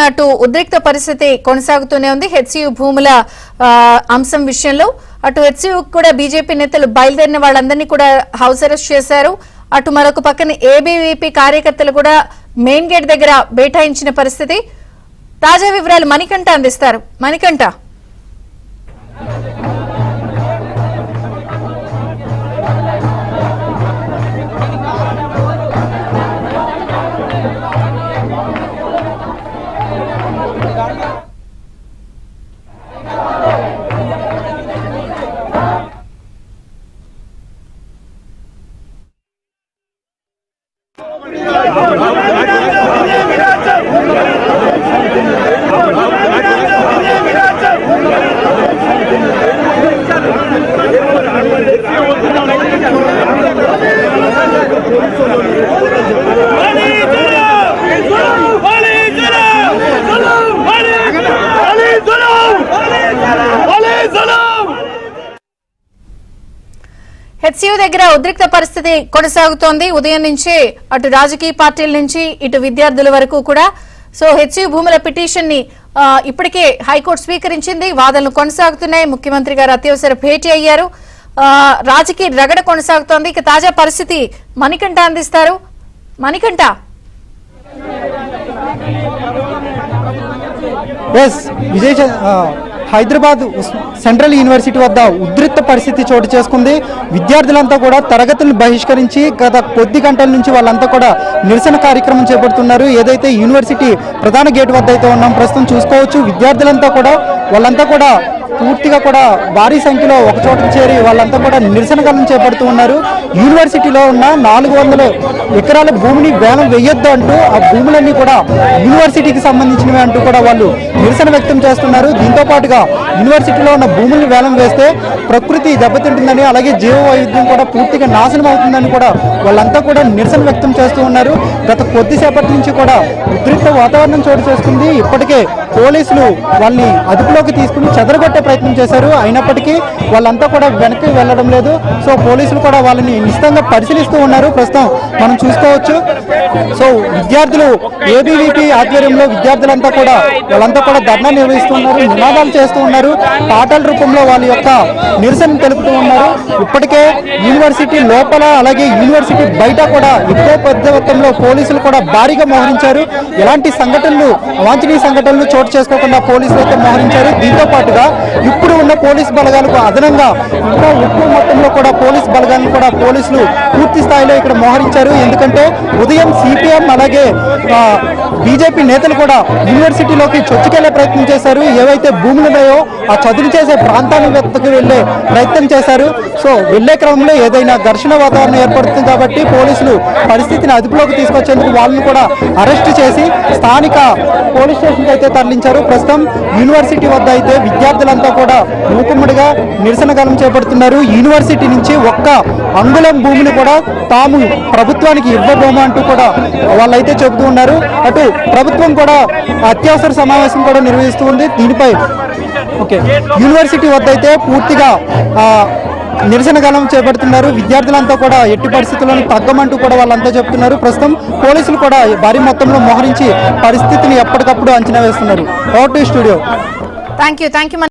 అటు ఉద్రిక్త పరిస్థితి కొనసాగుతూనే ఉంది. హెచ్సియు భూముల అంశం విషయంలో అటు హెచ్సియు కూడా బీజేపీ నేతలు బయలుదేరిన వాళ్ళందరినీ కూడా హౌస్ అరెస్ట్ చేశారు. అటు మరొక పక్కన ఏబీవీపీ కార్యకర్తలు కూడా మెయిన్ గేట్ దగ్గర బైఠాయించిన పరిస్థితి. తాజా వివరాలు మణికంఠ అందిస్తారు. మణికంఠ, హెచ్సియు దగ్గర ఉద్రిక్త పరిస్థితి కొనసాగుతోంది. ఉదయం నుంచి అటు రాజకీయ పార్టీల నుంచి ఇటు విద్యార్థుల వరకు కూడా. సో హెచ్సియు భూముల పిటిషన్ ని ఇప్పటికే హైకోర్టు స్వీకరించింది. వాదనలు కొనసాగుతున్నాయి. ముఖ్యమంత్రి గారు అత్యవసర భేటీ అయ్యారు. రాజకీయ రగడ కొనసాగుతోంది. ఇక తాజా పరిస్థితి మణికంఠ అందిస్తారు. మణికంఠ, హైదరాబాద్ సెంట్రల్ యూనివర్సిటీ వద్ద ఉద్రిక్త పరిస్థితి చోటు చేసుకుంది. విద్యార్థులంతా కూడా తరగతులను బహిష్కరించి గత కొద్ది గంటల నుంచి వాళ్ళంతా కూడా నిరసన కార్యక్రమం చేపడుతున్నారు. ఏదైతే యూనివర్సిటీ ప్రధాన గేట్ వద్ద అయితే ఉన్నాం ప్రస్తుతం చూసుకోవచ్చు. విద్యార్థులంతా కూడా వాళ్ళంతా కూడా పూర్తిగా కూడా భారీ సంఖ్యలో ఒక చోటకు చేరి వాళ్ళంతా కూడా నిరసన కాలం చేపడుతూ ఉన్నారు. యూనివర్సిటీలో ఉన్న 400 ఎకరాల భూమిని వేలం వేయొద్దు అంటూ ఆ భూములన్నీ కూడా యూనివర్సిటీకి సంబంధించినవి అంటూ కూడా వాళ్ళు నిరసన వ్యక్తం చేస్తున్నారు. దీంతో పాటుగా యూనివర్సిటీలో ఉన్న భూముల్ని వేలం వేస్తే ప్రకృతి దెబ్బతింటుందని, అలాగే జీవ వైవిధ్యం కూడా పూర్తిగా నాశనం అవుతుందని కూడా వాళ్ళంతా కూడా నిరసన వ్యక్తం చేస్తూ ఉన్నారు. గత కొద్దిసేపటి నుంచి కూడా ఉద్రిక్త వాతావరణం చోటు చేసుకుంది. ఇప్పటికే పోలీసులు వాళ్ళని అదుపులోకి తీసుకుని చెదరగొట్టే ప్రయత్నం చేశారు. అయినప్పటికీ వాళ్ళంతా కూడా వెనక్కి వెళ్ళడం లేదు. సో పోలీసులు కూడా వాళ్ళని నిశ్చితంగా పరిశీలిస్తూ ఉన్నారు. ప్రస్తుతం మనం చూసుకోవచ్చు. సో విద్యార్థులు ఏబీవీపీ ఆధ్వర్యంలో విద్యార్థులంతా కూడా వాళ్ళంతా కూడా ధర్నా నిర్వహిస్తున్నారు, నినాదాలు చేస్తూ ఉన్నారు, పాటల రూపంలో వాళ్ళ యొక్క నిరసన తెలుపుతూ ఉన్నారు. ఇప్పటికే యూనివర్సిటీ లోపల అలాగే యూనివర్సిటీ బయట కూడా ఎక్కువ పెద్ద మొత్తంలో పోలీసులు కూడా భారీగా మోహరించారు. ఎలాంటి సంఘటనలు, అవాంఛనీయ సంఘటనలు చోటు చేసుకోకుండా పోలీసులు అయితే మోహరించారు. దీంతో పాటుగా ఇప్పుడు ఉన్న పోలీస్ బలగాలకు అదనంగా ఇంకా ఎక్కువ మొత్తంలో కూడా పోలీస్ బలగాలను కూడా పోలీసులు పూర్తి స్థాయిలో ఇక్కడ మోహరించారు. ఎందుకంటే ఉదయం సిపిఎం అలాగే బీజేపీ నేతలు కూడా యూనివర్సిటీలోకి చొచ్చుకెళ్లే ప్రయత్నం చేశారు. ఏవైతే భూములు ఉన్నాయో ఆ చదువు చేసే ప్రాంతాల వెతకు వెళ్లే ప్రయత్నం చేశారు. సో వెళ్లే క్రమంలో ఏదైనా ఘర్షణ వాతావరణం ఏర్పడుతుంది కాబట్టి పోలీసులు పరిస్థితిని అదుపులోకి తీసుకొచ్చేందుకు వాళ్ళని కూడా అరెస్ట్ చేసి స్థానిక పోలీస్ స్టేషన్కి అయితే తరలించారు. ప్రస్తుతం యూనివర్సిటీ వద్ద అయితే విద్యార్థులంతా కూడా మూకుమ్మడిగా నిరసన కాలం చేపడుతున్నారు. యూనివర్సిటీ నుంచి ఒక్క అంగుళం భూమిని కూడా తాము ప్రభుత్వానికి ఇవ్వబోము అంటూ కూడా వాళ్ళైతే చెబుతూ ఉన్నారు. అటు ప్రభుత్వం కూడా అత్యవసర సమావేశం కూడా నిర్వహిస్తూ ఉంది. దీనిపై యూనివర్సిటీ వద్ద అయితే పూర్తిగా నిరసన కాలం చేపడుతున్నారు. విద్యార్థులంతా కూడా ఎట్టి పరిస్థితుల్లోనూ తగ్గమంటూ కూడా వాళ్ళంతా చెప్తున్నారు. ప్రస్తుతం పోలీసులు కూడా భారీ మొత్తంలో మోహరించి పరిస్థితిని ఎప్పటికప్పుడు అంచనా వేస్తున్నారు. Over to studio. Thank you.